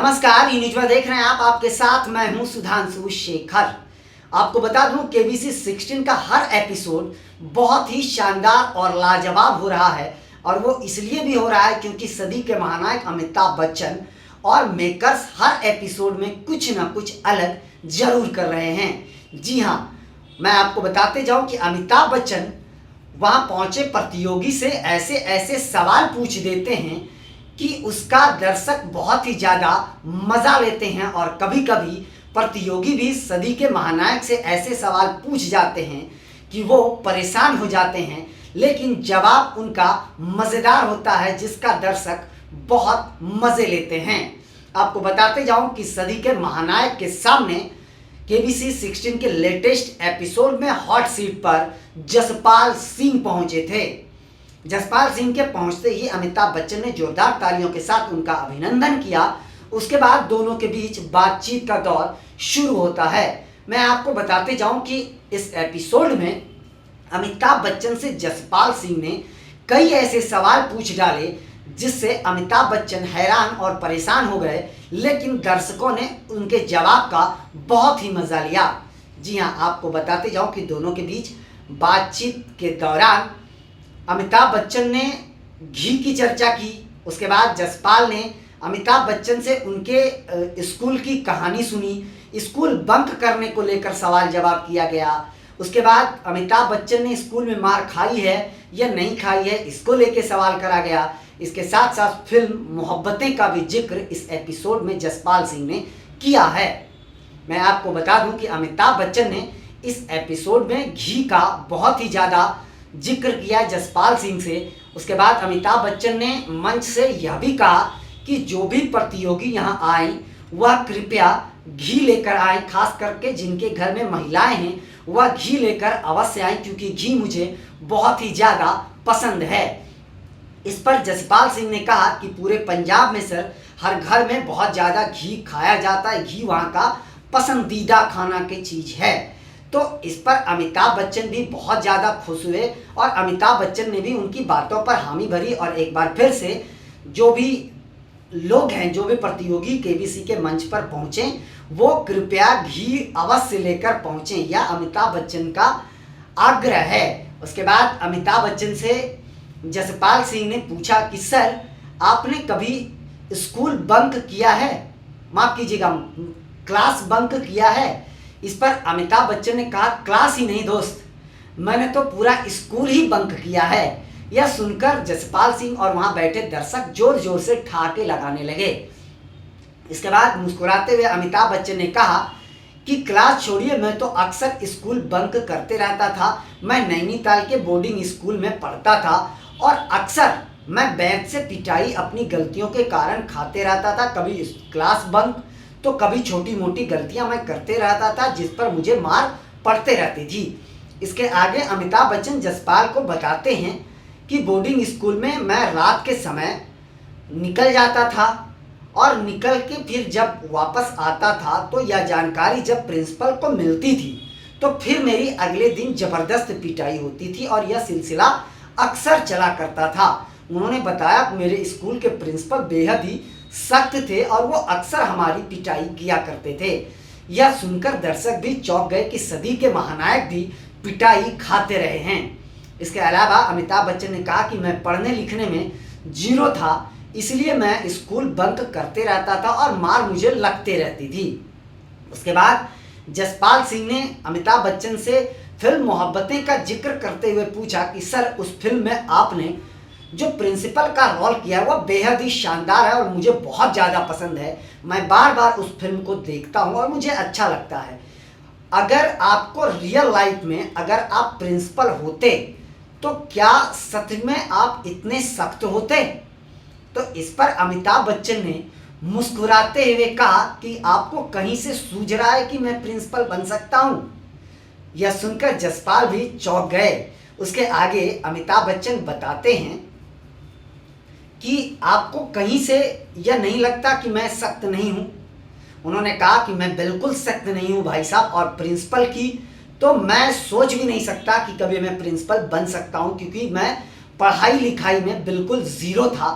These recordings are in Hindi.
नमस्कार, ई न्यूज में देख रहे हैं आप। आपके साथ मैं हूं सुधांशु शेखर। आपको बता दूं केबीसी 16 का हर एपिसोड बहुत ही शानदार और लाजवाब हो रहा है, और वो इसलिए भी हो रहा है क्योंकि सदी के महानायक अमिताभ बच्चन और मेकर्स हर एपिसोड में कुछ ना कुछ अलग जरूर कर रहे हैं। जी हाँ, मैं आपको बताते जाऊं कि अमिताभ बच्चन वहां पहुंचे प्रतियोगी से ऐसे ऐसे सवाल पूछ देते हैं कि उसका दर्शक बहुत ही ज़्यादा मज़ा लेते हैं, और कभी कभी प्रतियोगी भी सदी के महानायक से ऐसे सवाल पूछ जाते हैं कि वो परेशान हो जाते हैं, लेकिन जवाब उनका मज़ेदार होता है जिसका दर्शक बहुत मज़े लेते हैं। आपको बताते जाऊं कि सदी के महानायक के सामने केबीसी 16 के लेटेस्ट एपिसोड में हॉट सीट पर जसपाल सिंह पहुंचे थे। जसपाल सिंह के पहुंचते ही अमिताभ बच्चन ने जोरदार तालियों के साथ उनका अभिनंदन किया। उसके बाद दोनों के बीच बातचीत का दौर शुरू होता है। मैं आपको बताते जाऊं कि इस एपिसोड में अमिताभ बच्चन से जसपाल सिंह ने कई ऐसे सवाल पूछ डाले जिससे अमिताभ बच्चन हैरान और परेशान हो गए, लेकिन दर्शकों ने उनके जवाब का बहुत ही मज़ा लिया। जी हाँ, आपको बताते जाऊं कि दोनों के बीच बातचीत के दौरान अमिताभ बच्चन ने घी की चर्चा की। उसके बाद जसपाल ने अमिताभ बच्चन से उनके स्कूल की कहानी सुनी। स्कूल बंक करने को लेकर सवाल जवाब किया गया। उसके बाद अमिताभ बच्चन ने स्कूल में मार खाई है या नहीं खाई है, इसको लेकर सवाल करा गया। इसके साथ साथ फिल्म मोहब्बतें का भी जिक्र इस एपिसोड में जसपाल सिंह ने किया है। मैं आपको बता दूं कि अमिताभ बच्चन ने इस एपिसोड में घी का बहुत ही ज़्यादा जिक्र किया जसपाल सिंह से। उसके बाद अमिताभ बच्चन ने मंच से यह भी कहा कि जो भी प्रतियोगी यहाँ आए वह कृपया घी लेकर आए, खास करके जिनके घर में महिलाएं हैं वह घी लेकर अवश्य आए, क्योंकि घी मुझे बहुत ही ज़्यादा पसंद है। इस पर जसपाल सिंह ने कहा कि पूरे पंजाब में सर हर घर में बहुत ज़्यादा घी खाया जाता है, घी वहाँ का पसंदीदा खाना की चीज़ है। तो इस पर अमिताभ बच्चन भी बहुत ज़्यादा खुश हुए, और अमिताभ बच्चन ने भी उनकी बातों पर हामी भरी, और एक बार फिर से जो भी लोग हैं, जो भी प्रतियोगी केबीसी के मंच पर पहुँचें, वो कृपया घी अवश्य लेकर पहुँचें, यह अमिताभ बच्चन का आग्रह है। उसके बाद अमिताभ बच्चन से जसपाल सिंह ने पूछा कि सर आपने कभी स्कूल बंक किया है, माफ़ कीजिएगा क्लास बंक किया है? इस पर अमिताभ बच्चन ने कहा क्लास ही नहीं दोस्त, मैंने तो पूरा स्कूल ही बंक किया है। यह सुनकर जसपाल सिंह और वहां बैठे दर्शक जोर जोर से ठहाके लगाने लगे। इसके बाद मुस्कुराते हुए अमिताभ बच्चन ने कहा कि क्लास छोड़िए, मैं तो अक्सर स्कूल बंक करते रहता था। मैं नैनीताल के बोर्डिंग स्कूल में पढ़ता था, और अक्सर मैं बैंक से पिटाई अपनी गलतियों के कारण खाते रहता था। कभी क्लास बंक तो कभी छोटी मोटी गलतियां मैं करते रहता था, जिस पर मुझे मार पड़ते रहती थी। इसके आगे अमिताभ बच्चन जसपाल को बताते हैं कि बोर्डिंग स्कूल में मैं रात के समय निकल जाता था, और निकल के फिर जब वापस आता था तो यह जानकारी जब प्रिंसिपल को मिलती थी तो फिर मेरी अगले दिन ज़बरदस्त पिटाई होती थी, और यह सिलसिला अक्सर चला करता था। उन्होंने बताया मेरे स्कूल के प्रिंसिपल बेहद ही सख्त थे, और वो अक्सर हमारी पिटाई किया करते थे। यह सुनकर दर्शक भी चौंक गए कि सदी के महानायक भी पिटाई खाते रहे हैं। इसके अलावा अमिताभ बच्चन ने कहा कि मैं पढ़ने लिखने में जीरो था, इसलिए मैं स्कूल बंक करते रहता था और मार मुझे लगते रहती थी। उसके बाद जसपाल सिंह ने अमिताभ बच्चन से फिल्म मोहब्बतें का जिक्र करते हुए पूछा कि सर उस फिल्म में आपने जो प्रिंसिपल का रोल किया है वह बेहद ही शानदार है और मुझे बहुत ज़्यादा पसंद है। मैं बार बार उस फिल्म को देखता हूँ और मुझे अच्छा लगता है। अगर आपको रियल लाइफ में अगर आप प्रिंसिपल होते तो क्या सच में आप इतने सख्त होते? तो इस पर अमिताभ बच्चन ने मुस्कुराते हुए कहा कि आपको कहीं से सूझ रहा है कि मैं प्रिंसिपल बन सकता हूँ? यह सुनकर जसपाल भी चौंक गए। उसके आगे अमिताभ बच्चन बताते हैं कि आपको कहीं से यह नहीं लगता कि मैं सख्त नहीं हूँ? उन्होंने कहा कि मैं बिल्कुल सख्त नहीं हूँ भाई साहब, और प्रिंसिपल की तो मैं सोच भी नहीं सकता कि कभी मैं प्रिंसिपल बन सकता हूँ, क्योंकि मैं पढ़ाई लिखाई में बिल्कुल ज़ीरो था।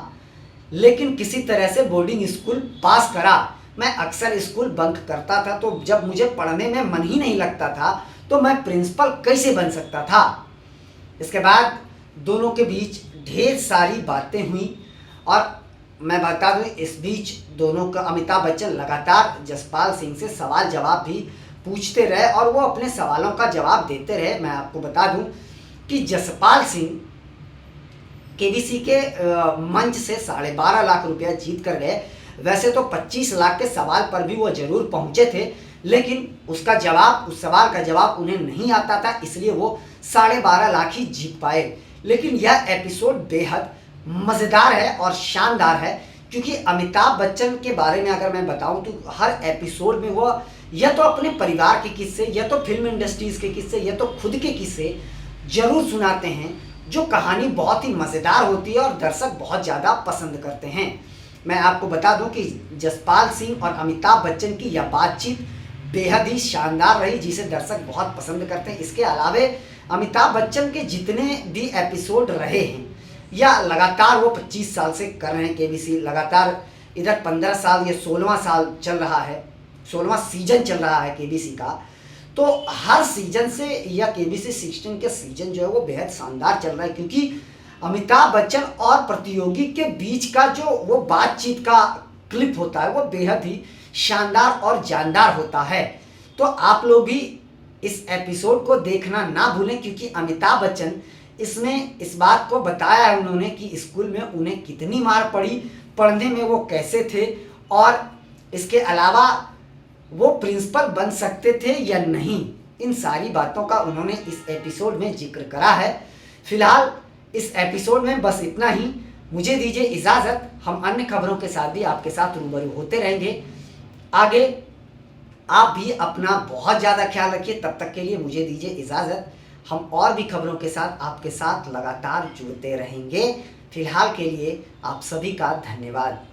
लेकिन किसी तरह से बोर्डिंग स्कूल पास करा। मैं अक्सर स्कूल बंक करता था, तो जब मुझे पढ़ने में मन ही नहीं लगता था तो मैं प्रिंसिपल कैसे बन सकता था। इसके बाद दोनों के बीच ढेर सारी बातें हुई और मैं बता दूं, इस बीच दोनों का अमिताभ बच्चन लगातार जसपाल सिंह से सवाल जवाब भी पूछते रहे और वो अपने सवालों का जवाब देते रहे। मैं आपको बता दूं कि जसपाल सिंह केबीसी के मंच से 12.5 लाख रुपया जीत कर गए। वैसे तो 25 लाख के सवाल पर भी वो जरूर पहुंचे थे, लेकिन उस सवाल का जवाब उन्हें नहीं आता था, इसलिए वो 12.5 लाख ही जीत पाए। लेकिन यह एपिसोड बेहद मज़ेदार है और शानदार है, क्योंकि अमिताभ बच्चन के बारे में अगर मैं बताऊं तो हर एपिसोड में वो या तो अपने परिवार के किस्से, या तो फिल्म इंडस्ट्रीज़ के किस्से, या तो खुद के किस्से जरूर सुनाते हैं, जो कहानी बहुत ही मज़ेदार होती है और दर्शक बहुत ज़्यादा पसंद करते हैं। मैं आपको बता दूं कि जसपाल सिंह और अमिताभ बच्चन की यह बातचीत बेहद ही शानदार रही, जिसे दर्शक बहुत पसंद करते हैं। इसके अलावे अमिताभ बच्चन के जितने भी एपिसोड रहे हैं, या लगातार वो 25 साल से कर रहे हैं केबीसी, लगातार इधर 15 साल, ये 16वां साल चल रहा है, 16वां सीजन चल रहा है केबीसी का। तो हर सीजन से या केबीसी 16 के सीजन जो है वो बेहद शानदार चल रहा है, क्योंकि अमिताभ बच्चन और प्रतियोगी के बीच का जो वो बातचीत का क्लिप होता है वो बेहद ही शानदार और जानदार होता है। तो आप लोग भी इस एपिसोड को देखना ना भूलें, क्योंकि अमिताभ बच्चन इसमें इस बात को बताया है उन्होंने कि स्कूल में उन्हें कितनी मार पड़ी, पढ़ने में वो कैसे थे, और इसके अलावा वो प्रिंसिपल बन सकते थे या नहीं। इन सारी बातों का उन्होंने इस एपिसोड में जिक्र करा है। फिलहाल इस एपिसोड में बस इतना ही। मुझे दीजिए इजाज़त, हम अन्य खबरों के साथ भी आपके साथ रूबरू होते रहेंगे। आगे आप भी अपना बहुत ज़्यादा ख्याल रखिए। तब तक के लिए मुझे दीजिए इजाज़त। हम और भी खबरों के साथ आपके साथ लगातार जुड़ते रहेंगे। फिलहाल के लिए आप सभी का धन्यवाद।